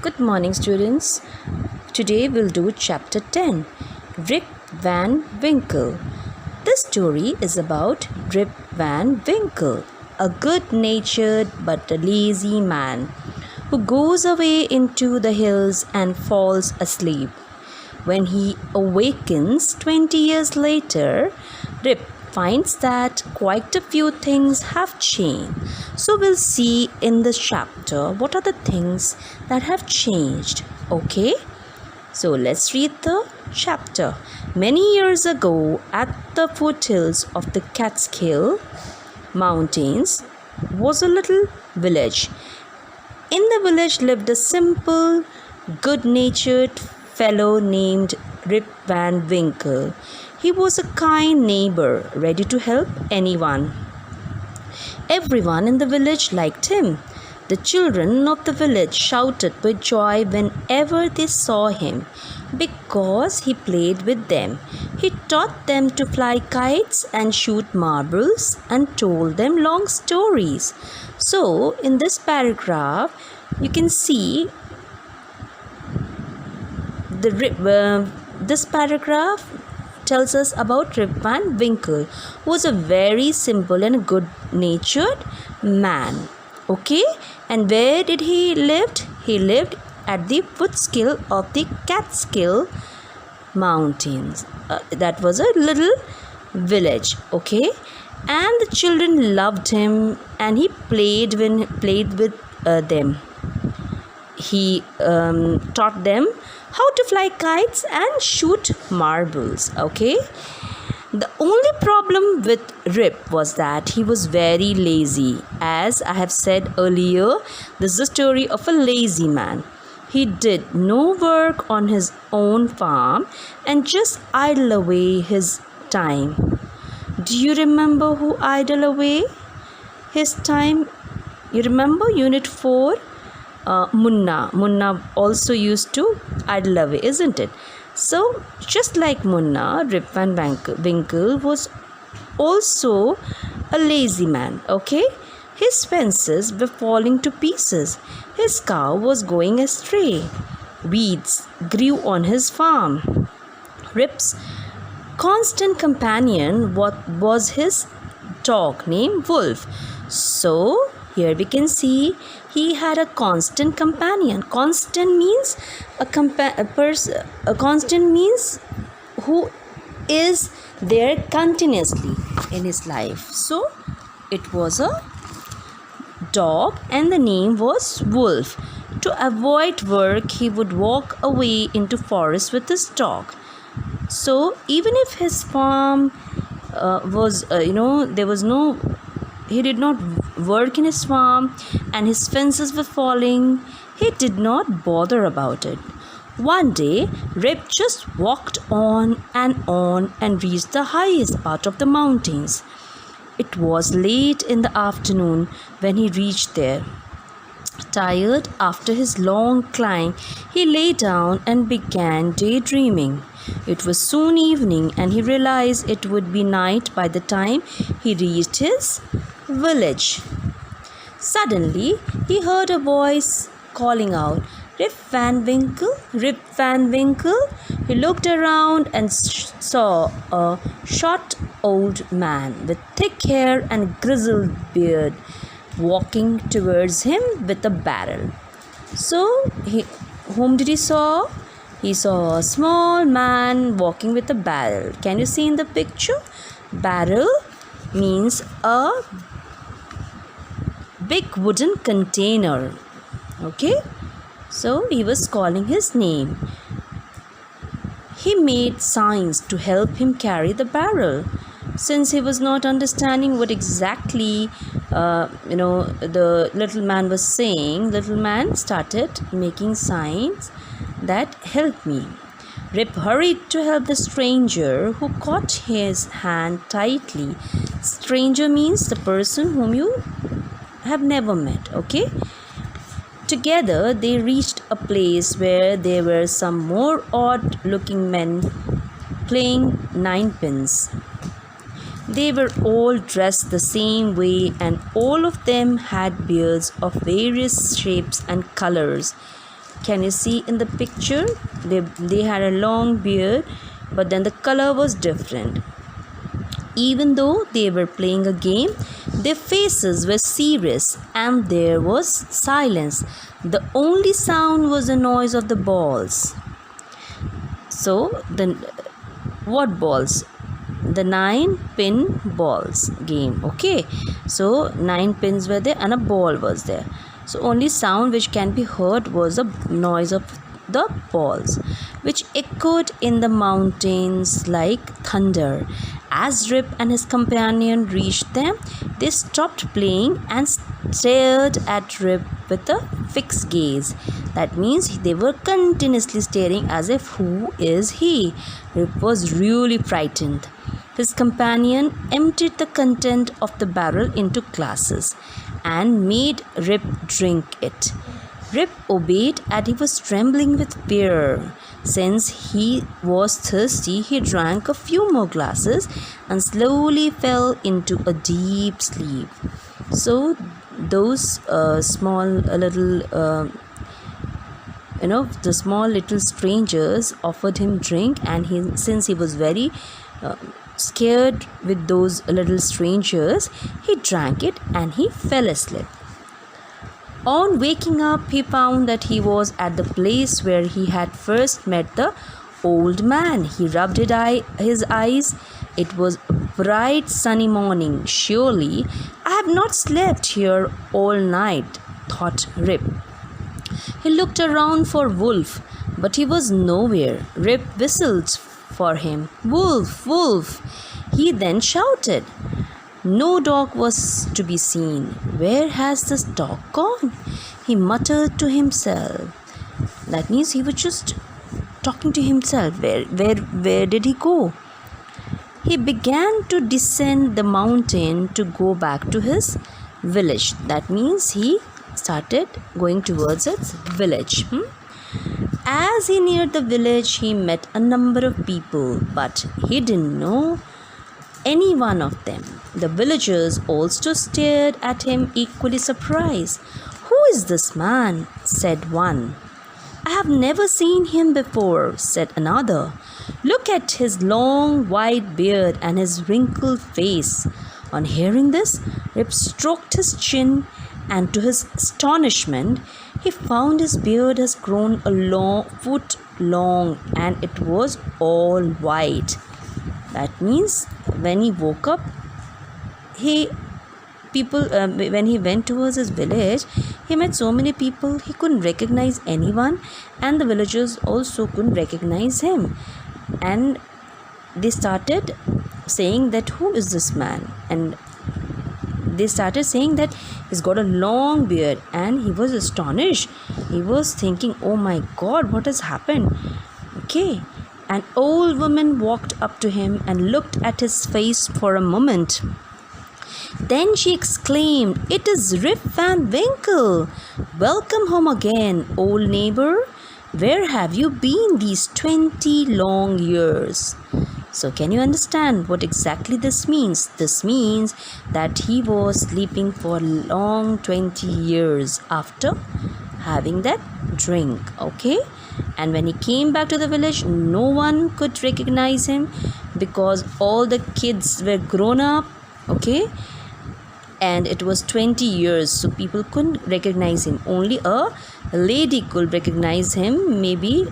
Good morning, students. Today we'll do chapter 10, Rip Van Winkle. This story is about Rip Van Winkle, a good-natured but a lazy man who goes away into the hills and falls asleep. When he awakens 20 years later, Rip finds that quite a few things have changed. So we'll see in this chapter what are the things that have changed. Okay? So let's read the chapter. Many years ago, at the foothills of the Catskill Mountains was a little village. In the village lived a simple, good-natured fellow named Rip Van Winkle. He was a kind neighbor, ready to help anyone. Everyone in the village liked him. The children of the village shouted with joy whenever they saw him because he played with them. He taught them to fly kites and shoot marbles and told them long stories. So, in this paragraph, you can see this paragraph tells us about Rip Van Winkle, who was a very simple and good-natured man. Okay, and where did he lived? He lived at the footskill of the Catskill Mountains. That was a little village. Okay, and the children loved him, and he played with them. He taught them how to fly kites and shoot marbles. Okay, the only problem with Rip was that he was very lazy. As I have said earlier, this is the story of a lazy man. He did no work on his own farm and just idled away his time. Do you remember who idled away his time? You remember Unit 4? Munna. Munna also used to idle away, isn't it? So, just like Munna, Rip Van Winkle was also a lazy man, okay? His fences were falling to pieces. His cow was going astray. Weeds grew on his farm. Rip's constant companion was his dog named Wolf. So, here we can see he had a constant companion. Constant means a constant means who is there continuously in his life. So it was a dog and the name was Wolf. To avoid work, he would walk away into forest with his dog. So even if his farm there was no, he did not work in his farm and his fences were falling, he did not bother about it. One day, Rip just walked on and reached the highest part of the mountains. It was late in the afternoon when he reached there. Tired after his long climb, he lay down and began daydreaming. It was soon evening and he realized it would be night by the time he reached his village. Suddenly, he heard a voice calling out, "Rip Van Winkle, Rip Van Winkle." He looked around and saw a short old man with thick hair and grizzled beard walking towards him with a barrel. So, whom did he saw? He saw a small man walking with a barrel. Can you see in the picture? Barrel means a big wooden container. Okay, so he was calling his name. He made signs to help him carry the barrel. Since he was not understanding what exactly the little man was saying, little man started making signs that help me. Rip hurried to help the stranger, who caught his hand tightly. Stranger means the person whom you have never met. Okay, together they reached a place where there were some more odd looking men playing ninepins. They were all dressed the same way and all of them had beards of various shapes and colors. Can you see in the picture? They had a long beard, but then the color was different. Even though they were playing a game, their faces were serious and there was silence. The only sound was the noise of the balls. So, what balls? The 9-pin balls game. Okay, so 9 pins were there and a ball was there. So only sound which can be heard was the noise of the balls, which echoed in the mountains like thunder. As Rip and his companion reached them, they stopped playing and stared at Rip with a fixed gaze. That means they were continuously staring as if, who is he? Rip was really frightened. His companion emptied the content of the barrel into glasses and made Rip drink it. Rip obeyed and he was trembling with fear. Since he was thirsty, he drank a few more glasses and slowly fell into a deep sleep. So those small little the small little strangers offered him drink, and since he was very scared with those little strangers, he drank it and he fell asleep. On waking up, he found that he was at the place where he had first met the old man. He rubbed his eyes. It was a bright sunny morning. Surely I have not slept here all night, thought Rip. He looked around for Wolf, but he was nowhere. Rip whistled for him. Wolf, Wolf! He then shouted. No dog was to be seen. Where has this dog gone? He muttered to himself. That means he was just talking to himself. Where did he go? He began to descend the mountain to go back to his village. That means he started going towards its village. As he neared the village, he met a number of people, but he didn't know any one of them. The villagers also stared at him, equally surprised. Who is this man? Said one. I have never seen him before, said another. Look at his long white beard and his wrinkled face. On hearing this, Rip stroked his chin, and to his astonishment, he found his beard has grown a foot long and it was all white. That means when he woke up, when he went towards his village, he met so many people he couldn't recognize anyone, and the villagers also couldn't recognize him. And they started saying that who is this man? And they started saying that he's got a long beard, and he was astonished. He was thinking, oh my God, what has happened? Okay. An old woman walked up to him and looked at his face for a moment. Then she exclaimed, It is Rip Van Winkle! Welcome home again, old neighbor. Where have you been these 20 long years? So can you understand what exactly this means? This means that he was sleeping for long 20 years after having that drink. Okay? And when he came back to the village, no one could recognize him because all the kids were grown up. Okay? And it was 20 years, so people couldn't recognize him. Only a lady could recognize him, maybe